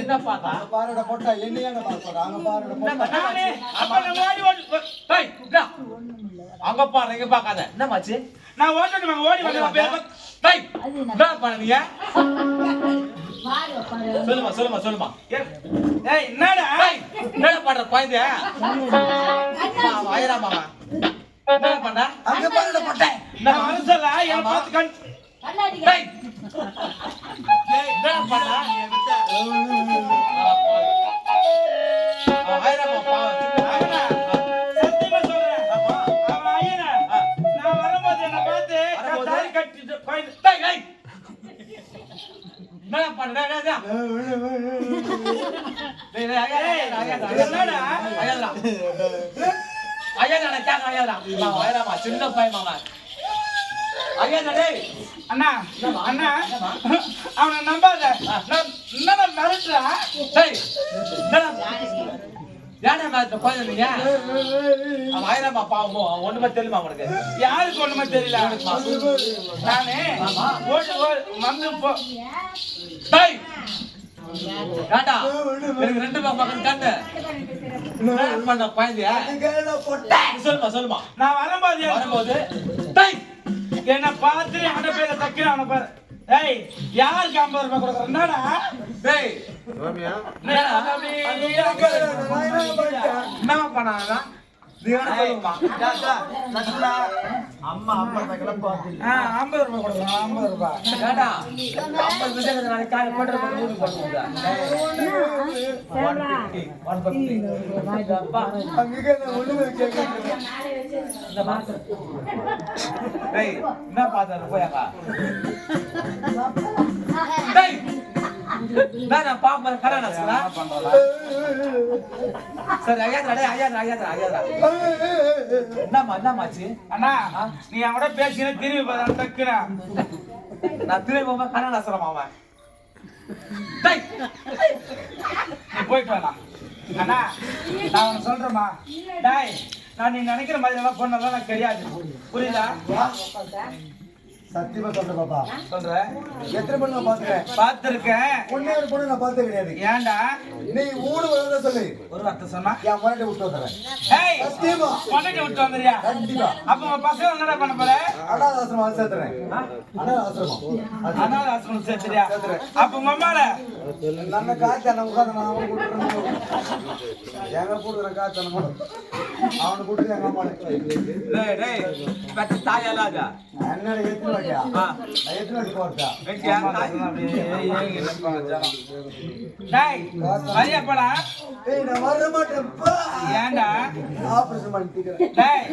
என்ன பார்த்தா பாருடா போட்டா என்னையான பாருடா அங்க பாருடா போட்டா நானே அப்ப நான் ஓடி ஓடி டேய் டா அங்க பாரு இங்க பார்க்காத என்ன மாச்சு நான் ஓடணும் ஓடி வந்து டேய் என்ன பண்ணீங்க சொல்லுமா ஏய் என்னடா டேய் என்ன பண்ற குழந்தை ஆயிரா மாமா என்ன பண்ண அங்க பாருடா போட்டா நான் மனசல என்ன பார்த்து கண் டேய் என்ன பண்ண ஆயிரா மாமா சத்தியமா சொல்றேன் அவன் ஐயனா நான் வரும்போது என்ன பார்த்து தாடி கட்டிட்டு கோயில் டேய் டேய் என்ன பண்ண டேய் என்னடா ஐயா சின்ன பையன் மாமா ஐயா டேய் அண்ணா அண்ணா அவனை நம்பாத என்னடா மிரட்டுறா டேய் யாரா மேல குழந்தைங்க அவன் ஆயிரமா பாவமோ ஒண்ணுமே தெரியுமா உனக்கு யாருக்கு ஒண்ணுமே தெரியல நானே ஓடி வந்து போ டேய் ஏண்டா எனக்கு ரெண்டு மகன் கண்ணு என்ன பண்ண குழந்தையா போட்டா சொல்லுமா நான் வரும்போது டேய் என்ன பார்த்து அவன பேரை தக்கின அவன பாரு டேய் யாருக்கு 50 ரூபாய் கொடுக்குற என்னடா டேய் என்ன பண்ணாங்க நீ என்ன சொல்லுமா அம்மா அம்மா தக்கலாம் பாத்து 50 ரூபாய் கொடுக்குறேன் 50 ரூபாய் ஏண்டா 50 நிமிஷம் நாளைக்கு காலை போட்டு ஊரு பண்ணுங்க 150 அங்க ஒண்ணுமே கேட்க இந்த மாசம் டேய் என்ன பாத்தாரு போயாங்க டேய் நான் பாப்பா கரானஸ்ல சரி ஐயா என்னமாச்சு அண்ணா நீ அவட பேசின திரும்பி பாரு தக்குனா நான் திரும்பி போமா கரானஸ்ல மாமா டேய் நீ போயிட்டு வாடா அண்ணா நான் உனக்கு சொல்றேமா டேய் நான் நீ நினைக்கிற மாதிரி எல்லாம் பொண்ணெல்லாம் எனக்கு தெரியாது புரியுதா சத்தியமா சொல்றேன் பாப்பா சொல்றேன் எத்தனை பொண்ணு பாத்துறேன் பார்த்திருக்கேன் ஒண்ணே ஒரு பொண்ணு நான் பார்த்தது கிடையாது ஏன்டா நீ ஊடு வந்து சொல்லு ஒரு வார்த்தை சொன்னா என் முன்னாடி விட்டு வந்துறேன் ஏய் சத்தியமா பொண்ணுக்கு விட்டு வந்துறியா கண்டிப்பா அப்ப உங்க பசங்க என்னடா பண்ண போற அனாத ஆசிரமம் சேர்த்துறேன் அனாத ஆசிரமம் அனாத ஆசிரமம் சேர்த்துறியா அப்ப உங்க அம்மால நம்ம காய்ச்சல் உட்காந்து நான் அவனை கூட்டுறேன் எங்க கூட்டுறேன் காய்ச்சல் அவனை கூட்டு எங்க அம்மா டேய் டேய் பச்ச தாயலாஜா என்னோட எத்தனை வாட்டியா எத்தனை வாட்டி போட்டா டேய் வரியா போடா ஏய் நான் வர மாட்டேன்ப்பா ஏன்டா ஆபரேஷன் பண்ணிக்கிறேன் டேய்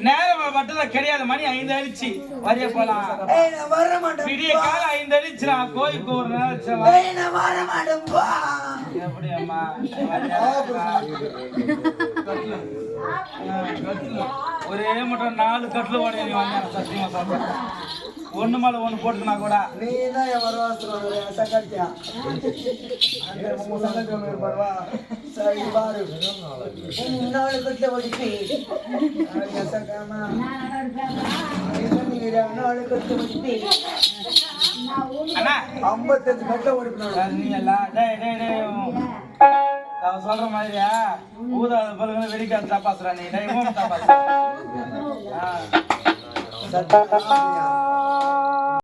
நேரம் மட்டும் கிடையாது மணி 5 ஆயிடுச்சு வரியா போலாம் ஏய் நான் வர மாட்டேன் விடிய கால 5 ஆயிடுச்சுடா கோயிலுக்கு ஒரு நேரம் ஏய் நான் வர மாட்டேன்ப்பா எப்படி அம்மா ஒரே மட்டும் 4 கட்டில் ஓட வாங்க சத்தியமா சொல்றேன் ஒண்ணு மேல ஒண்ணு போட்டுனா கூட நீ தான் என் வரவாசம் சங்கத்தியா அந்த உங்க சங்கத்தியம் பரவா சரி பாரு 4 கட்டில ஓடிச்சு சங்கமா நீ 4 கட்டில ஓடிச்சு அண்ணா 55 கட்டில ஓடிப்போம் நீ எல்லாம் டேய் டேய் டேய் நான் சொல்ற மாதிரியா ஊதாத பல்லுங்களை வெடிக்காது தப்பாசுறா நீ டேய் மூணு தப்பாசுறா சத்தம்